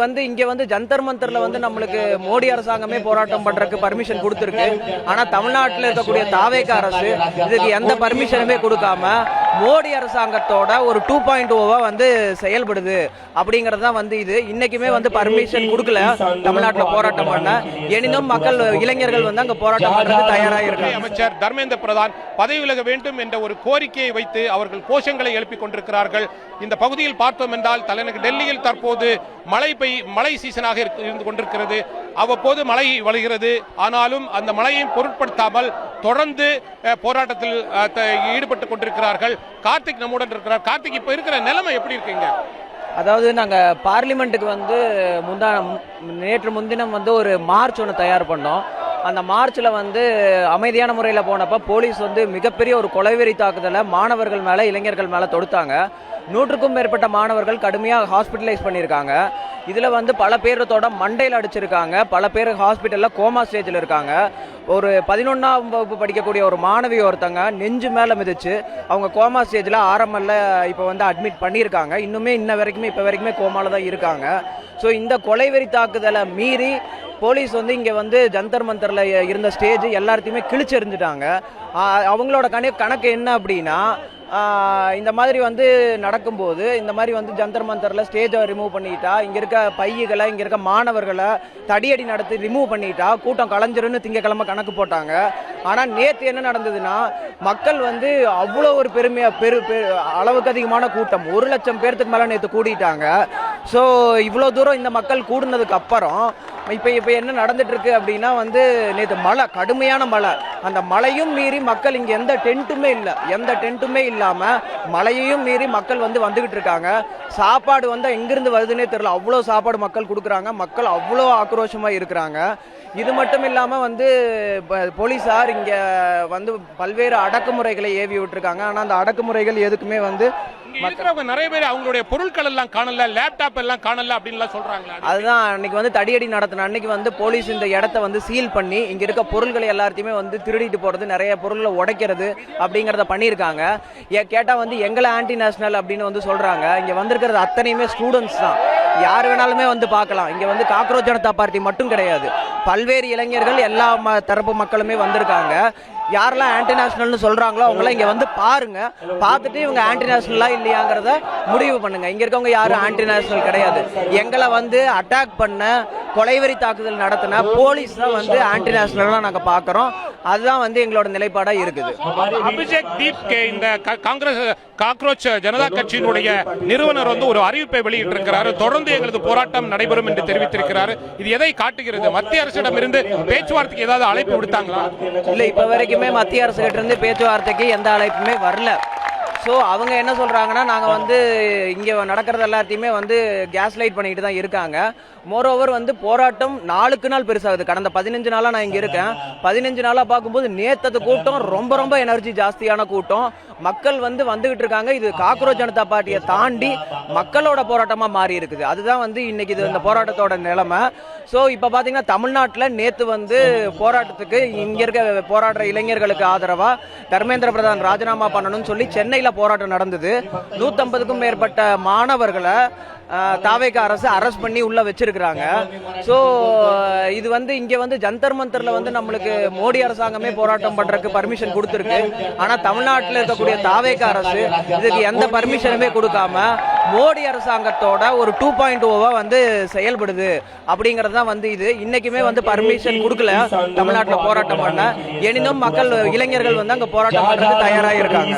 வந்து இங்க வந்து ஜந்தர் மந்தர்ல வந்து நம்மளுக்கு மோடி அரசாங்கமே போராட்டம் பண்றதுக்கு பர்மிஷன் கொடுத்திருக்கு. ஆனா தமிழ்நாட்டில் இருக்கக்கூடிய தாவேக அரசு இதுக்கு எந்த பர்மிஷனுமே கொடுக்காம மோடி அரசாங்கத்தோட ஒரு 2.0 வந்து செயல்படுது அப்படிங்கறது தான் வந்து இது. இன்னைக்குமே வந்து பர்மிஷன் கொடுக்கல தமிழ்நாட்டில் போராட்டம் பண்ண. எனினும் மக்கள் இளைஞர்கள் வந்து அங்க போராட்டம் பண்றதுக்கு தயாராக இருக்காங்க. அமைச்சர் தர்மேந்திர பிரதான் பதவி விலக வேண்டும் என்ற ஒரு கோரிக்கையை வைத்து அவர்கள் கோஷங்களை எழுப்பிக் கொண்டிருக்கிறார்கள். இந்த பகுதியில் பார்த்தோம் என்றால் தலைநகர் டெல்லியில் தற்போது மழை சீசனாக இருந்து கொண்டிருக்கிறது. அவ்வப்போது மழை வழிகிறது. ஆனாலும் அந்த மழையை பொருட்படுத்தாமல் தொடர்ந்து போராட்டத்தில் ஈடுபட்டுக் கொண்டிருக்கிறார்கள். கார்த்திக் நம்முடன் இருக்கிறார். கார்த்திக், இப்ப இருக்கிற நிலைமை எப்படி இருக்குங்க? அதாவது நாங்க பார்லிமெண்ட்டுக்கு வந்து நேற்று முன்தினம் வந்து ஒரு மார்ச் ஒன்று தயார் பண்ணோம். அந்த மார்ச்சில் வந்து அமைதியான முறையில் போனப்ப போலீஸ் வந்து மிகப்பெரிய ஒரு கொலைவெறி தாக்குதலை மாணவர்கள் மேலே இளைஞர்கள் மேலே தொடுத்தாங்க. 100க்கும் மேற்பட்ட மாணவர்கள் கடுமையாக ஹாஸ்பிட்டலைஸ் பண்ணியிருக்காங்க. இதில் வந்து பல பேரத்தோட மண்டையில் அடிச்சிருக்காங்க. பல பேர் ஹாஸ்பிட்டலில் கோமா ஸ்டேஜில் இருக்காங்க. ஒரு 11ஆம் வகுப்பு படிக்கக்கூடிய ஒரு மாணவி ஒருத்தங்க நெஞ்சு மேலே மிதிச்சு அவங்க கோமா ஸ்டேஜில் ஆரம்பத்தில் இப்போ வந்து அட்மிட் பண்ணியிருக்காங்க. இன்னுமே இப்போ வரைக்குமே கோமாவில் தான் இருக்காங்க. ஸோ இந்த கொலைவெறி தாக்குதலை மீறி போலீஸ் வந்து இங்கே வந்து ஜந்தர் மந்தரில் இருந்த ஸ்டேஜ் எல்லாத்தையுமே கிழிச்செறிஞ்சிட்டாங்க. அவங்களோட கணக்கு என்ன அப்படின்னா, இந்த மாதிரி வந்து நடக்கும்போது இந்த மாதிரி வந்து ஜந்தர் மந்தரில் ஸ்டேஜை ரிமூவ் பண்ணிட்டா, இங்கே இருக்க பையகளை இங்கே இருக்க மாணவர்களை தடியடி நடத்தி ரிமூவ் பண்ணிட்டா கூட்டம் கலைஞ்சிருன்னு திங்கக்கிழமை கணக்கு போட்டாங்க. ஆனால் நேற்று என்ன நடந்ததுன்னா, மக்கள் வந்து அவ்வளோ ஒரு அளவுக்கு அதிகமான கூட்டம் 1 லட்சம் பேர்த்துக்கு மேலே நேற்று கூடிட்டாங்க. ஸோ இவ்வளோ தூரம் இந்த மக்கள் கூடுனதுக்கு அப்புறம் இப்போ என்ன நடந்துட்டு இருக்கு அப்படின்னா வந்து நேற்று மழை, கடுமையான மழை. அந்த மழையும் மீறி மக்கள் இங்கே எந்த டென்ட்டுமே இல்லாமல் மழையையும் மீறி மக்கள் வந்துகிட்டு இருக்காங்க. சாப்பாடு வந்து எங்கிருந்து வருதுன்னே தெரியல. அவ்வளோ சாப்பாடு மக்கள் கொடுக்குறாங்க. மக்கள் அவ்வளோ ஆக்ரோஷமாக இருக்கிறாங்க. இது மட்டும் இல்லாமல் வந்து போலீஸார் இங்கே வந்து பல்வேறு அடக்குமுறைகளை ஏவி விட்டுருக்காங்க. ஆனால் அந்த அடக்குமுறைகள் எதுக்குமே வந்து நிறைய பேர் அவங்களுடைய பொருட்கள் எல்லாம் காணல, லேப்டாப் எல்லாம் காணல அப்படின்னு சொல்றாங்க. அதுதான் அன்னைக்கு வந்து தடியடி நடத்தின அன்னைக்கு வந்து போலீஸ் இந்த இடத்த வந்து சீல் பண்ணி இங்க இருக்க பொருட்களை எல்லாத்தையுமே வந்து திருடிட்டு போறது, நிறைய பொருட்களை உடைக்கிறது அப்படிங்கறத பண்ணியிருக்காங்க. கேட்டா வந்து எங்களை ஆன்டி நேஷனல் அப்படின்னு வந்து சொல்றாங்க. இங்க வந்திருக்கிறது அத்தனையுமே ஸ்டூடெண்ட்ஸ் தான். யார் வேணாலுமே வந்து பார்க்கலாம். இங்க வந்து காக்ரோச் ஜனதா பார்ட்டி மட்டும் கிடையாது, பல்வேறு இளைஞர்கள் எல்லா தரப்பு மக்களுமே வந்திருக்காங்க. யாரெல்லாம் ஆன்டி நேஷனல்னு சொல்றாங்களோ அவங்களாம் இங்க வந்து பாருங்க. பார்த்துட்டு இவங்க ஆன்டி நேஷனலா இல்லையாங்கிறத முடிவு பண்ணுங்க. இங்க இருக்கவங்க யாரும் ஆன்டி நேஷனல் கிடையாது. எங்களை வந்து அட்டாக் பண்ண, கொலைவெறி தாக்குதல் நடத்தின போலீஸ் தான் வந்து ஆன்டி நேஷனலா நாங்க பாக்குறோம். அதுதான் வந்து எங்களோட நிலைப்பாடா இருக்குது. அபிஷேக் தீப் இந்த காங்கிரஸ் காக்ரோச் ஜனதா கட்சியினுடைய நிறுவனர் வந்து ஒரு அறிவிப்பை வெளியிட்டிருக்கிறார். தொடர்ந்து எங்களது போராட்டம் நடைபெறும் என்று தெரிவித்திருக்கிறார். இது எதை காட்டுகிறது? மத்திய அரசிடம் இருந்து பேச்சுவார்த்தைக்கு ஏதாவது அழைப்பு விடுத்தாங்களா? இல்ல, இப்ப வரைக்குமே மத்திய அரசு கிட்ட இருந்து பேச்சுவார்த்தைக்கு எந்த அழைப்புமே வரல. ஸோ அவங்க என்ன சொல்கிறாங்கன்னா, நாங்கள் வந்து இங்கே நடக்கிறது எல்லாத்தையுமே வந்து கேஸ் லைட் பண்ணிக்கிட்டு தான் இருக்காங்க. மோரோவர் வந்து போராட்டம் நாளுக்கு நாள் பெருசாகுது. கடந்த 15 நாளாக நான் இங்கே இருக்கேன். 15 நாளாக பார்க்கும்போது நேற்று கூட்டம் ரொம்ப எனர்ஜி ஜாஸ்தியான கூட்டம். மக்கள் வந்துகிட்டு இருக்காங்க. இது காக்ரோச் ஜனதா பார்ட்டியை தாண்டி மக்களோட போராட்டமாக மாறி இருக்குது. அதுதான் வந்து இன்னைக்கு இந்த போராட்டத்தோட நிலைமை. ஸோ இப்போ பார்த்தீங்கன்னா தமிழ்நாட்டில் நேற்று வந்து போராட்டத்துக்கு இங்கே இருக்க போராடுற இளைஞர்களுக்கு ஆதரவாக தர்மேந்திர பிரதான் ராஜினாமா பண்ணணும்னு சொல்லி சென்னையில் போராட்டம் நடந்தது. 150க்கும் மேற்பட்ட மாணவர்களை தாவேக அரசு அரெஸ்ட் பண்ணி உள்ள வச்சிருக்கிறாங்க. ஸோ இது வந்து இங்க வந்து ஜந்தர் மந்தர்ல வந்து நம்மளுக்கு மோடி அரசாங்கமே போராட்டம் பண்றதுக்கு பர்மிஷன் கொடுத்திருக்கு. ஆனா தமிழ்நாட்டில் இருக்கக்கூடிய தாவேக அரசு இதுக்கு எந்த பர்மிஷனுமே கொடுக்காம மோடி அரசாங்கத்தோட ஒரு 2.0 வந்து செயல்படுது அப்படிங்கறது தான் வந்து இது. இன்னைக்குமே வந்து பர்மிஷன் கொடுக்கல தமிழ்நாட்டில் போராட்டம் பண்ண. எனினும் மக்கள் இளைஞர்கள் வந்து அங்க போராட்டம் பண்றதுக்கு தயாராக இருக்காங்க.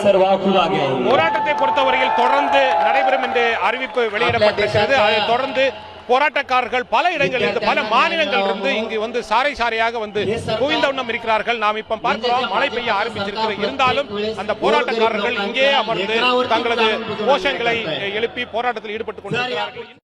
போராட்டத்தை பொறுத்தவரையில் தொடர்ந்து நடைபெறும் என்று அறிவிப்பு வெளியிடப்பட்டிருக்கிறது. அதை தொடர்ந்து போராட்டக்காரர்கள் பல இடங்களில் பல மாநிலங்களிலிருந்து இங்கு வந்து சாரையாக வந்து குவிந்த வண்ணம் இருக்கிறார்கள். நாம் இப்ப பார்க்கிறோம் மழை பெய்ய ஆரம்பிச்சிருக்கிறது. இருந்தாலும் அந்த போராட்டக்காரர்கள் இங்கே அமர்ந்து தங்களது கோஷங்களை எழுப்பி போராட்டத்தில் ஈடுபட்டுக் கொண்டிருக்கிறார்கள்.